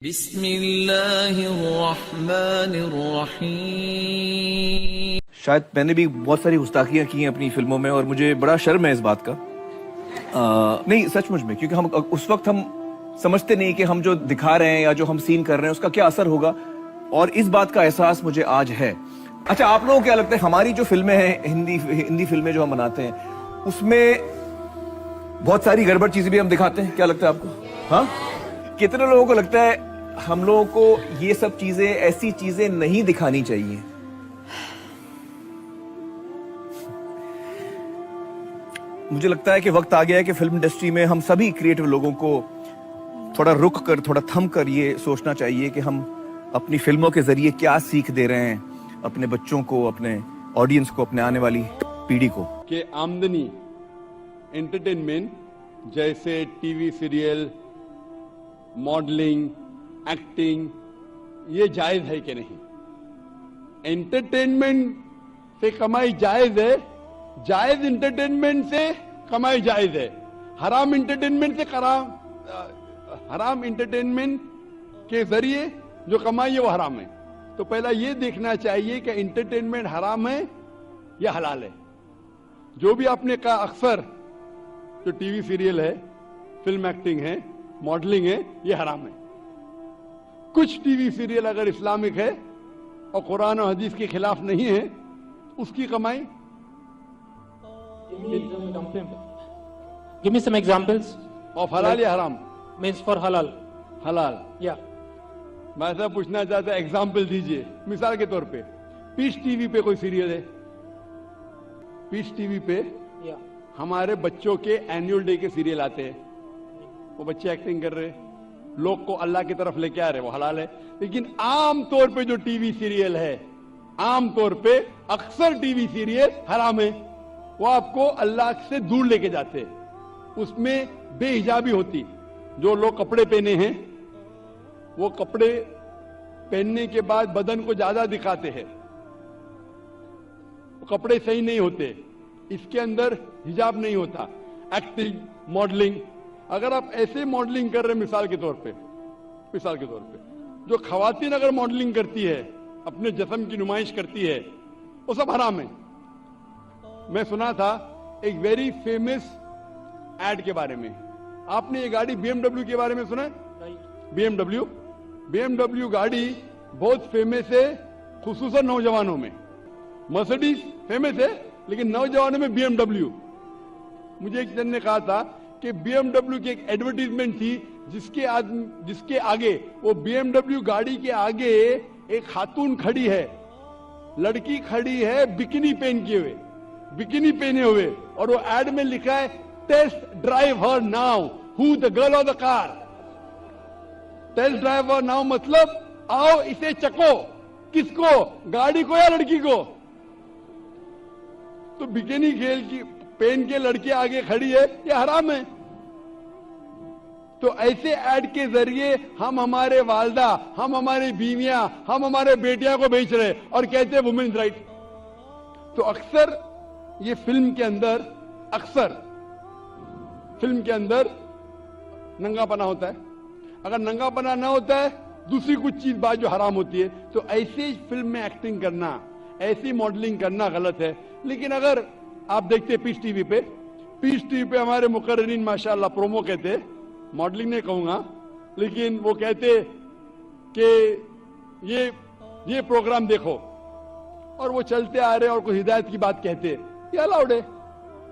بسم اللہ الرحمن الرحیم. شاید میں نے بھی بہت ساری گستاخیاں کی ہیں اپنی فلموں میں اور مجھے بڑا شرم ہے اس بات کا. نہیں سچ مجھ میں، کیونکہ اس وقت ہم سمجھتے نہیں کہ ہم جو دکھا رہے ہیں یا جو ہم سین کر رہے ہیں اس کا کیا اثر ہوگا، اور اس بات کا احساس مجھے آج ہے. اچھا آپ لوگوں کو کیا لگتا ہے ہماری جو فلمیں ہیں ہندی فلمیں جو ہم بناتے ہیں اس میں بہت ساری گڑبڑ چیزیں بھی ہم دکھاتے ہیں؟ کیا لگتا ہے آپ کو؟ ہاں، کتنے لوگوں کو لگتا ہے ہم لوگوں کو یہ سب چیزیں، ایسی چیزیں نہیں دکھانی چاہیے؟ مجھے لگتا ہے کہ وقت آ گیا ہے کہ فلم انڈسٹری میں ہم سبھی کریٹو لوگوں کو تھوڑا رک کر، تھوڑا تھم کر یہ سوچنا چاہیے کہ ہم اپنی فلموں کے ذریعے کیا سیکھ دے رہے ہیں اپنے بچوں کو، اپنے آڈینس کو، اپنے آنے والی پیڑھی کو. کہ آمدنی انٹرٹینمنٹ جیسے T V serial, modelling, acting, یہ جائز ہے کہ نہیں؟ انٹرٹینمنٹ سے کمائی جائز ہے، جائز انٹرٹینمنٹ سے کمائی جائز ہے. حرام انٹرٹینمنٹ کے ذریعے جو کمائی ہے وہ حرام ہے. تو پہلا یہ دیکھنا چاہیے کہ انٹرٹینمنٹ حرام ہے یا حلال ہے. جو بھی آپ نے کہا اکثر جو ٹی وی سیریل ہے، فلم ایکٹنگ ہے، ماڈلنگ ہے، یہ حرام ہے. کچھ ٹی وی سیریل اگر اسلامک ہے اور قرآن و حدیث کے خلاف نہیں ہے، اس کی کمائی. Give me some examples. اور حلال یا حرام؟ Means for halal. حلال. Yeah. میں ایسا پوچھنا چاہتا ہوں، ایگزامپل دیجئے. مثال کے طور پہ پیس ٹی وی پہ کوئی سیریل ہے، پیس ٹی وی پہ Yeah. ہمارے بچوں کے اینیول ڈے کے سیریل آتے ہیں، وہ بچے ایکٹنگ کر رہے، لوگ کو اللہ کی طرف لے کے آ رہے، وہ حلال ہے. لیکن عام طور پہ جو ٹی وی سیریل ہے، عام طور پہ اکثر ٹی وی سیریل حرام ہے. وہ آپ کو اللہ سے دور لے کے جاتے، اس میں بے حجابی ہوتی. جو لوگ کپڑے پہنے ہیں وہ کپڑے پہننے کے بعد بدن کو زیادہ دکھاتے ہیں، وہ کپڑے صحیح نہیں ہوتے، اس کے اندر حجاب نہیں ہوتا. ایکٹنگ، ماڈلنگ، اگر آپ ایسے ماڈلنگ کر رہے، مثال کے طور پہ جو خواتین اگر ماڈلنگ کرتی ہے، اپنے جسم کی نمائش کرتی ہے، وہ سب حرام ہے. میں سنا تھا ایک ویری فیمس ایڈ کے بارے میں. آپ نے یہ گاڑی بی ایم ڈبلیو کے بارے میں سنا ہے؟ بی ایم ڈبلیو گاڑی بہت فیمس ہے، خصوصاً نوجوانوں میں. مرسڈیز فیمس ہے لیکن نوجوانوں میں بی ایم ڈبلیو. مجھے ایک جن نے کہا تھا کہ بی ایم ڈبلیو کی ایک ایڈورٹیزمنٹ تھی جس کے آگے، وہ بی ایم ڈبلیو گاڑی کے آگے ایک خاتون کھڑی ہے، لڑکی کھڑی ہے بکینی پہنے ہوئے، اور وہ ایڈ میں لکھا ہے test drive her now, who the girl of the car. Test drive her now مطلب آؤ اسے چکو. کس کو؟ گاڑی کو یا لڑکی کو؟ تو بکینی پہن کے لڑکی آگے کھڑی ہے، یہ حرام ہے. تو ایسے ایڈ کے ذریعے ہم ہمارے والدہ، ہم ہماری بیویاں، ہم ہمارے بیٹیاں کو بیچ رہے اور کہتے ہیں وومنز رائٹ. تو اکثر یہ فلم کے اندر ننگا پنا ہوتا ہے. اگر ننگا پنا نہ ہوتا ہے، دوسری کچھ چیز بات جو حرام ہوتی ہے. تو ایسی فلم میں ایکٹنگ کرنا، ایسی ماڈلنگ کرنا غلط ہے. لیکن اگر آپ دیکھتے پیس ٹی وی پہ ہمارے مقررین ماشاءاللہ پرومو کہتے، ماڈلنگ نہیں کہوں گا، لیکن وہ کہتے کہ یہ پروگرام دیکھو، اور وہ چلتے آ رہے اور کوئی ہدایت کی بات کہتے، یہ الاؤڈ ہے.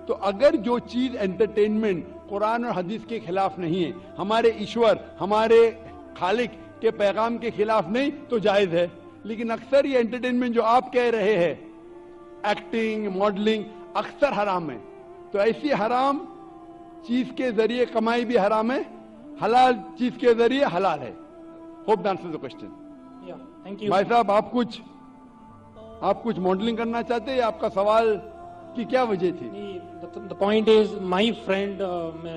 تو اگر جو چیز انٹرٹینمنٹ قرآن اور حدیث کے خلاف نہیں ہے، ہمارے ایشور، ہمارے خالق کے پیغام کے خلاف نہیں، تو جائز ہے. لیکن اکثر یہ انٹرٹینمنٹ جو آپ کہہ رہے ہیں، ایکٹنگ، ماڈلنگ، اکثر حرام ہے. تو ایسی حرام چیز کے ذریعے کمائی بھی حرام ہے، حلال چیز کے ذریعے حلال ہے. Hope that answers the question. Thank you. بھائی صاحب آپ کچھ ماڈلنگ کرنا چاہتے ہیں؟ آپ کا سوال کی کیا وجہ تھی؟ The point is, my friend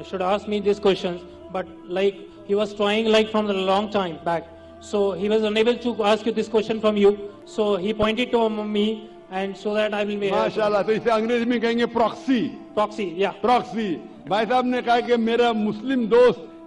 should ask me these questions, but like he was trying like from a long time back, so he was unable to ask you this question from you, so he pointed to me, and so that I will be. ماشاءاللہ. تو اسے انگریزی میں کہیں گے proxy. Proxy, yeah. Proxy. بھائی صاحب نے کہا کہ میرا مسلم دوست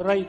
Right.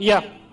Yeah.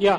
Yeah.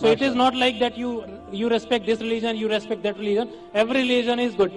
So it is not like that you respect this religion, you respect that religion. Every religion is good.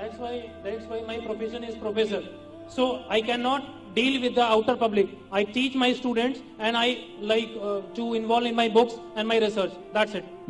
That's why my profession is professor. So I cannot deal with the outer public. I teach my students and I like to involve in my books and my research. That's it.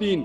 3